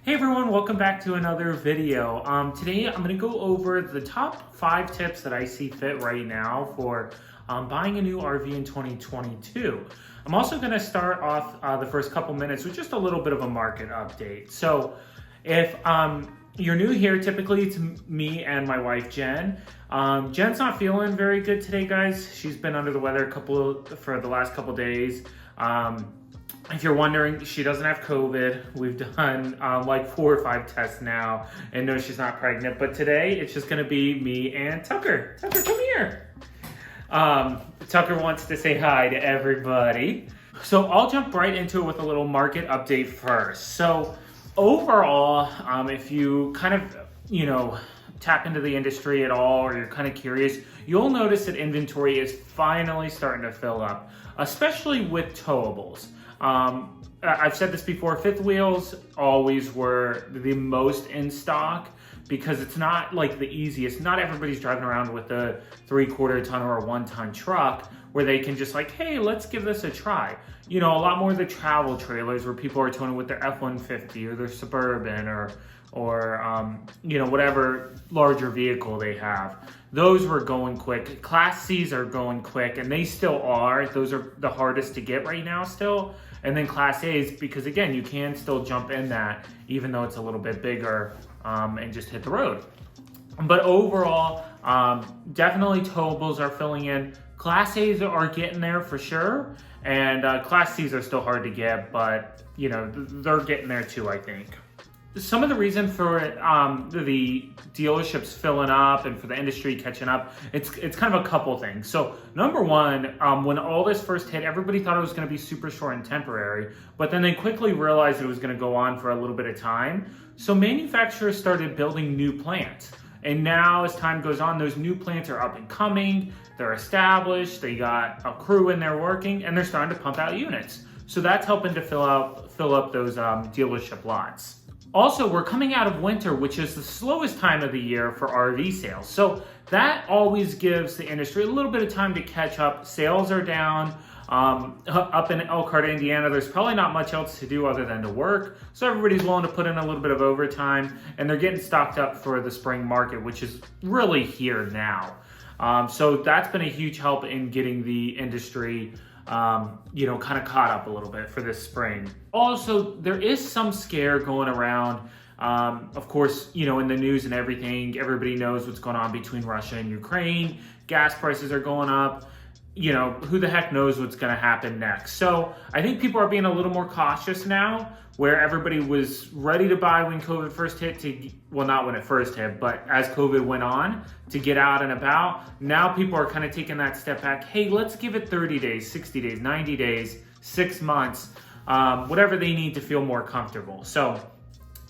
Hey everyone, welcome back to another video. Today I'm going to go over the top 5 tips that I see fit right now for buying a new RV in 2022. I'm also going to start off the first couple minutes with just a little bit of a market update. So if you're new here, typically it's me and my wife Jen. Jen's not feeling very good today, guys. She's been under the weather for the last couple days. If you're wondering, she doesn't have COVID. We've done like 4 or 5 tests now, and no, she's not pregnant. But today, it's just gonna be me and Tucker. Tucker, come here. Tucker wants to say hi to everybody. So I'll jump right into it with a little market update first. So overall, if you kind of, tap into the industry at all, or you're kind of curious, you'll notice that inventory is finally starting to fill up, especially with towables. I've said this before, fifth wheels always were the most in stock because it's not like the easiest. Not everybody's driving around with a 3/4 ton or a 1 ton truck where they can just like, hey, let's give this a try. A lot more of the travel trailers where people are towing with their F-150 or their Suburban or whatever larger vehicle they have. Those were going quick. Class C's are going quick, and they still are. Those are the hardest to get right now still. And then Class A's, because again, you can still jump in that, even though it's a little bit bigger, and just hit the road. But overall, definitely towables are filling in. Class A's are getting there for sure. And Class C's are still hard to get, but they're getting there too, I think. Some of the reason for the dealerships filling up and for the industry catching up, it's kind of a couple things. So number one, when all this first hit, everybody thought it was going to be super short and temporary, but then they quickly realized it was going to go on for a little bit of time. So manufacturers started building new plants. And now as time goes on, those new plants are up and coming, they're established, they got a crew in there working, and they're starting to pump out units. So that's helping to fill up those dealership lots. Also, we're coming out of winter, which is the slowest time of the year for RV sales. So that always gives the industry a little bit of time to catch up. Sales are down. Up in Elkhart, Indiana, there's probably not much else to do other than to work. So everybody's willing to put in a little bit of overtime, and they're getting stocked up for the spring market, which is really here now. So that's been a huge help in getting the industry kind of caught up a little bit for this spring. Also, there is some scare going around. Of course, in the news and everything, everybody knows what's going on between Russia and Ukraine. Gas prices are going up. Who the heck knows what's going to happen next? So I think people are being a little more cautious now, where everybody was ready to buy when COVID first hit not when it first hit, but as COVID went on, to get out and about. Now people are kind of taking that step back. Hey, let's give it 30 days, 60 days, 90 days, 6 months, whatever they need to feel more comfortable. So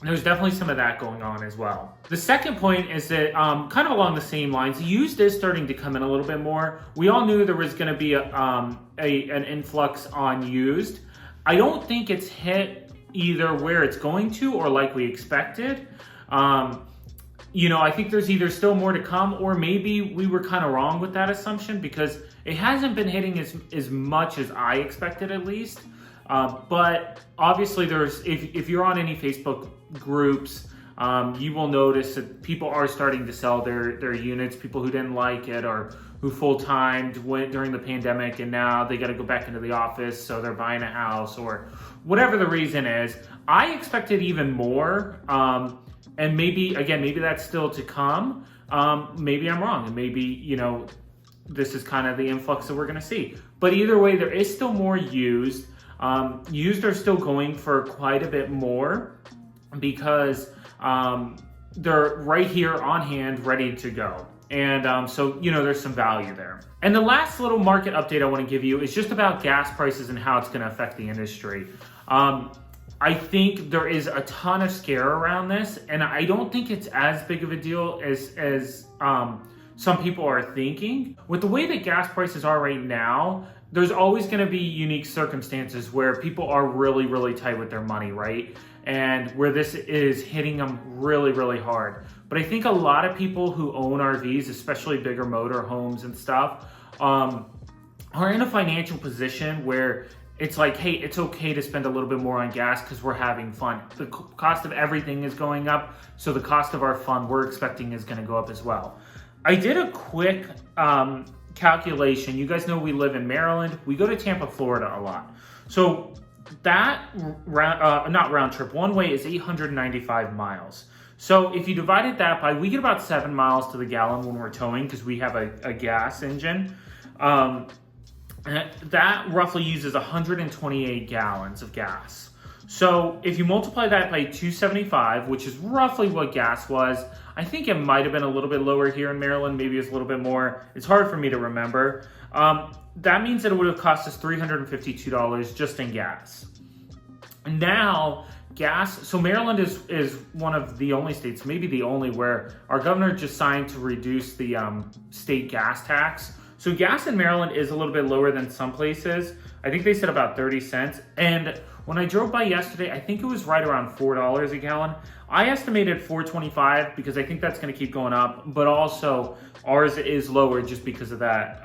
there's definitely some of that going on as well. The second point is that kind of along the same lines, used is starting to come in a little bit more. We all knew there was going to be an influx on used. I don't think it's hit either where it's going to or like we expected. I think there's either still more to come, or maybe we were kind of wrong with that assumption because it hasn't been hitting as much as I expected, at least. But obviously if you're on any Facebook groups, you will notice that people are starting to sell their units, people who didn't like it or who full-timed went during the pandemic and now they got to go back into the office, so they're buying a house or whatever the reason is. I expected even more, and maybe that's still to come. Maybe I'm wrong, and maybe, this is kind of the influx that we're going to see. But either way, there is still more used. Used are still going for quite a bit more because they're right here on hand, ready to go. And so, there's some value there. And the last little market update I want to give you is just about gas prices and how it's going to affect the industry. I think there is a ton of scare around this, and I don't think it's as big of a deal as some people are thinking. With the way that gas prices are right now, there's always going to be unique circumstances where people are really, really tight with their money, right? And where this is hitting them really, really hard. But I think a lot of people who own RVs, especially bigger motor homes and stuff, are in a financial position where it's like, hey, it's okay to spend a little bit more on gas because we're having fun. The cost of everything is going up, so the cost of our fun we're expecting is going to go up as well. I did a quick calculation. You guys know we live in Maryland. We go to Tampa, Florida a lot. So that not round trip, one way is 895 miles. So if you divided that by, we get about 7 miles to the gallon when we're towing because we have a gas engine. That roughly uses 128 gallons of gas. So if you multiply that by 275, which is roughly what gas was, I think it might have been a little bit lower here in Maryland. Maybe it's a little bit more. It's hard for me to remember. That means that it would have cost us $352 just in gas. Now, gas, so Maryland is one of the only states, maybe the only, where our governor just signed to reduce the state gas tax. So gas in Maryland is a little bit lower than some places. I think they said about 30 cents. And when I drove by yesterday, I think it was right around $4 a gallon. I estimated $4.25 because I think that's going to keep going up. But also ours is lower just because of that,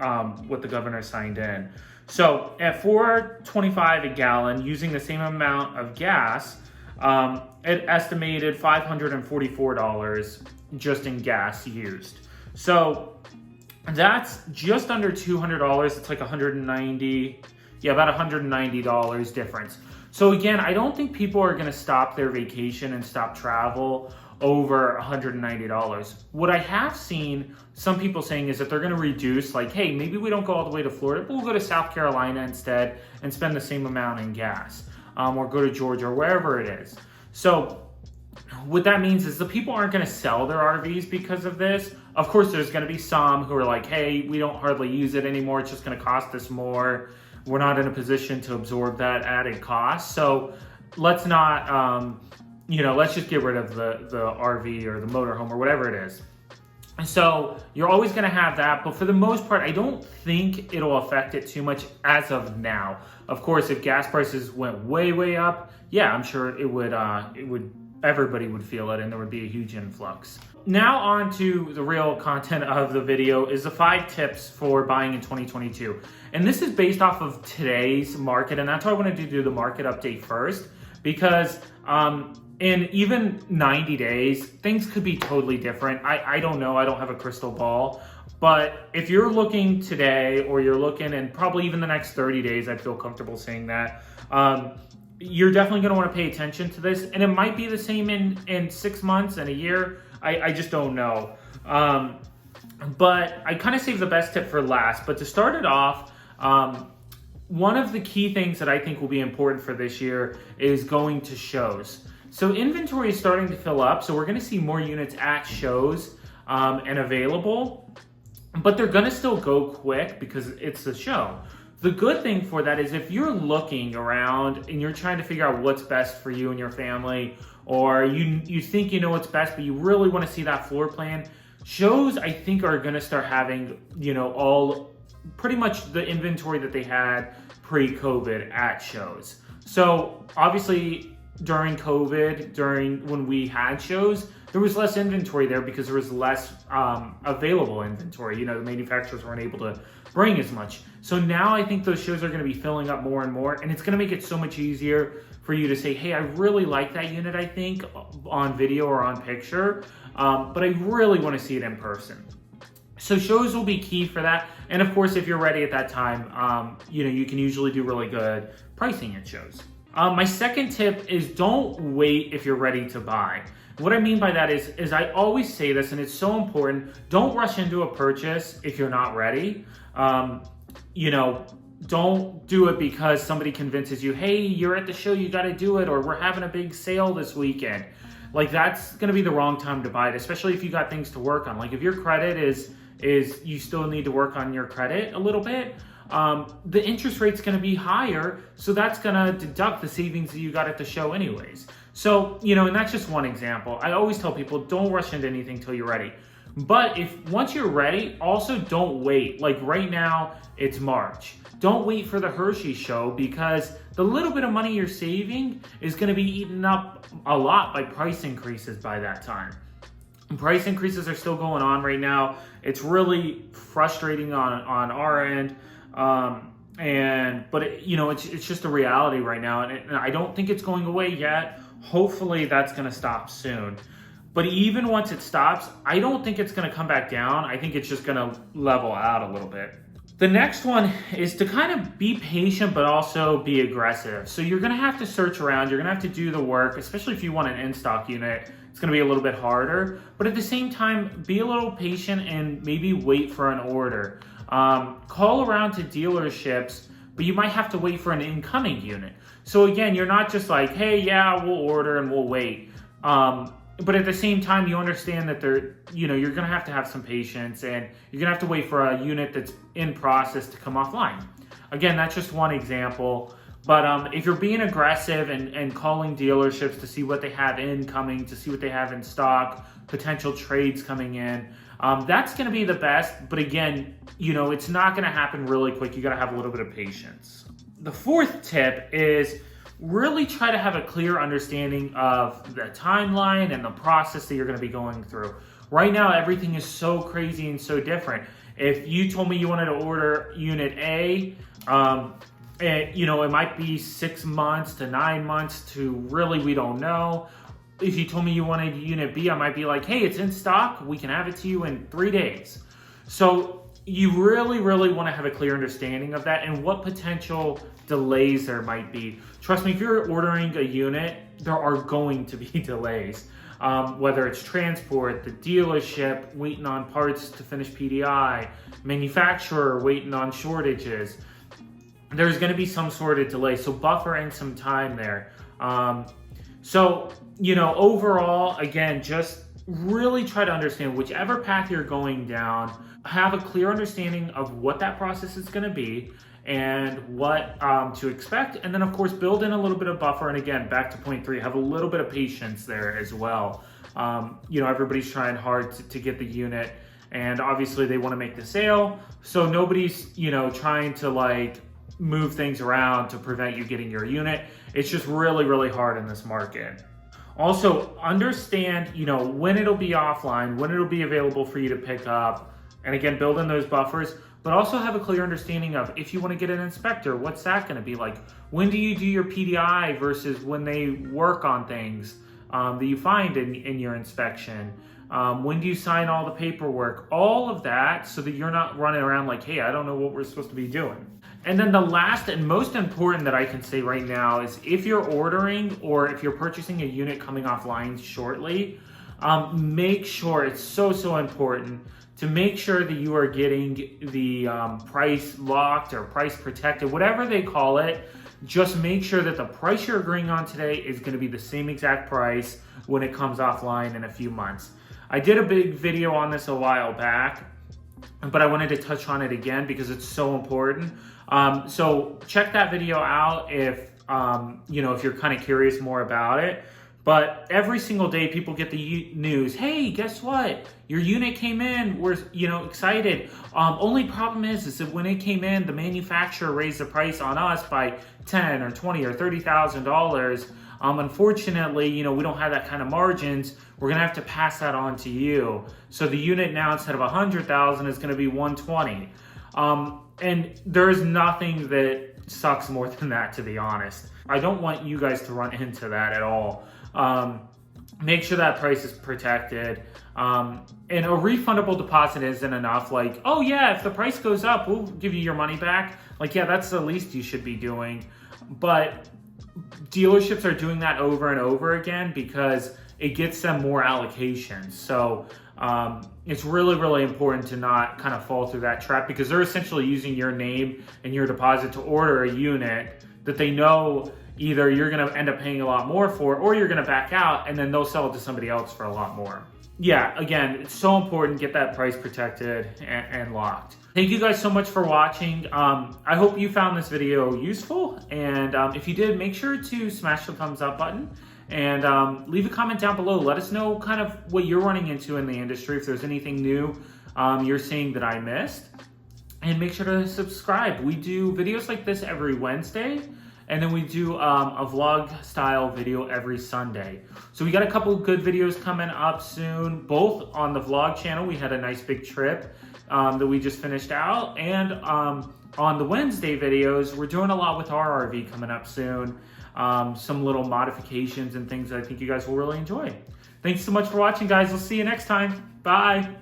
what the governor signed in. So at $4.25 a gallon, using the same amount of gas, it estimated $544 just in gas used. So that's just under $200. It's like $190, about $190 difference. So again, I don't think people are going to stop their vacation and stop travel over $190. What I have seen some people saying is that they're going to reduce, like, hey, maybe we don't go all the way to Florida, but we'll go to South Carolina instead and spend the same amount in gas, or go to Georgia or wherever it is. So what that means is the people aren't going to sell their RVs because of this. Of course, there's going to be some who are like, hey, we don't hardly use it anymore. It's just going to cost us more. We're not in a position to absorb that added cost. So let's not, let's just get rid of the RV or the motorhome or whatever it is. So you're always going to have that. But for the most part, I don't think it'll affect it too much as of now. Of course, if gas prices went way, way up, yeah, I'm sure it would, everybody would feel it and there would be a huge influx. Now on to the real content of the video is the 5 tips for buying in 2022. And this is based off of today's market. And that's why I wanted to do the market update first, because in even 90 days, things could be totally different. I don't know. I don't have a crystal ball. But if you're looking today, or you're looking in probably even the next 30 days, I'd feel comfortable saying that, you're definitely going to want to pay attention to this. And it might be the same in 6 months and a year. I just don't know. But I kind of saved the best tip for last. But to start it off, one of the key things that I think will be important for this year is going to shows. So inventory is starting to fill up. So we're going to see more units at shows and available. But they're going to still go quick because it's the show. The good thing for that is if you're looking around and you're trying to figure out what's best for you and your family, or you think you know what's best, but you really want to see that floor plan, shows I think are going to start having, all pretty much the inventory that they had pre-COVID at shows. So obviously during COVID, when we had shows, there was less inventory there because there was less available inventory. The manufacturers weren't able to bring as much. So now I think those shows are going to be filling up more and more, and it's going to make it so much easier for you to say, hey, I really like that unit, I think, on video or on picture, but I really want to see it in person. So shows will be key for that. And of course, if you're ready at that time, you can usually do really good pricing at shows. My second tip is don't wait if you're ready to buy. What I mean by that is I always say this, and it's so important, don't rush into a purchase if you're not ready. Don't do it because somebody convinces you, hey, you're at the show, you got to do it, or we're having a big sale this weekend. Like, that's going to be the wrong time to buy it, especially if you got things to work on. Like, if your credit is you still need to work on your credit a little bit, the interest rate's going to be higher, so that's going to deduct the savings that you got at the show anyways. So, and that's just one example. I always tell people, don't rush into anything till you're ready. But once you're ready, also don't wait. Like right now, it's March. Don't wait for the Hershey show because the little bit of money you're saving is going to be eaten up a lot by price increases by that time. Price increases are still going on right now. It's really frustrating on our end. But it's just a reality right now, and I don't think it's going away yet. Hopefully that's going to stop soon. But even once it stops, I don't think it's going to come back down. I think it's just going to level out a little bit. The next one is to kind of be patient, but also be aggressive. So you're going to have to search around. You're going to have to do the work, especially if you want an in-stock unit. It's going to be a little bit harder. But at the same time, be a little patient and maybe wait for an order. Call around to dealerships, but you might have to wait for an incoming unit. So again, you're not just like, hey, yeah, we'll order and we'll wait. But at the same time, you understand that you're going to have some patience, and you're going to have to wait for a unit that's in process to come offline. Again, that's just one example. But if you're being aggressive and calling dealerships to see what they have incoming, to see what they have in stock, potential trades coming in, that's going to be the best. But again, it's not going to happen really quick. You got to have a little bit of patience. The fourth tip is really try to have a clear understanding of the timeline and the process that you're going to be going through. Right now, everything is so crazy and so different. If you told me you wanted to order unit A, it might be 6 months to 9 months to really, we don't know. If you told me you wanted unit B, I might be like, hey, it's in stock. We can have it to you in 3 days. So you really, really want to have a clear understanding of that and what potential delays there might be. Trust me, if you're ordering a unit, there are going to be delays. Whether it's transport, the dealership waiting on parts to finish PDI, manufacturer waiting on shortages, there's going to be some sort of delay. So buffer in some time there. Overall, again, just really try to understand whichever path you're going down, have a clear understanding of what that process is going to be and what to expect. And then, of course, build in a little bit of buffer. And again, back to point 3, have a little bit of patience there as well. Everybody's trying hard to get the unit, and obviously they want to make the sale. So nobody's, trying to move things around to prevent you getting your unit. It's just really, really hard in this market. Also, understand, when it'll be offline, when it'll be available for you to pick up, and again, build in those buffers, but also have a clear understanding of if you want to get an inspector, what's that going to be like? When do you do your PDI versus when they work on things that you find in your inspection? When do you sign all the paperwork? All of that, so that you're not running around like, hey, I don't know what we're supposed to be doing. And then the last and most important that I can say right now is if you're ordering or if you're purchasing a unit coming offline shortly, make sure, it's so important to make sure that you are getting the price locked or price protected, whatever they call it. Just make sure that the price you're agreeing on today is going to be the same exact price when it comes offline in a few months. I did a big video on this a while back, but I wanted to touch on it again because it's so important. So check that video out if you're kind of curious more about it. But every single day people get the news, hey, guess what? Your unit came in, we're excited. Only problem is that when it came in, the manufacturer raised the price on us by $10 or $20 or $30,000. Unfortunately, we don't have that kind of margins. We're gonna have to pass that on to you. So the unit now, instead of 100,000, is gonna be 120. And there is nothing that sucks more than that, to be honest. I don't want you guys to run into that at all. Make sure that price is protected. And a refundable deposit isn't enough. Like, oh yeah, if the price goes up, we'll give you your money back. Like, yeah, that's the least you should be doing. But dealerships are doing that over and over again because it gets them more allocations. So it's really, really important to not kind of fall through that trap, because they're essentially using your name and your deposit to order a unit that they know either you're going to end up paying a lot more for, or you're going to back out and then they'll sell it to somebody else for a lot more. Yeah, again, it's so important, get that price protected and locked. Thank you guys so much for watching. I hope you found this video useful. And if you did, make sure to smash the thumbs up button and leave a comment down below. Let us know kind of what you're running into in the industry, if there's anything new you're seeing that I missed. And make sure to subscribe. We do videos like this every Wednesday. And then we do a vlog style video every Sunday. So we got a couple of good videos coming up soon, both on the vlog channel. We had a nice big trip that we just finished out, and on the Wednesday videos, we're doing a lot with our RV coming up soon. Some little modifications and things that I think you guys will really enjoy. Thanks so much for watching, guys. We'll see you next time. Bye.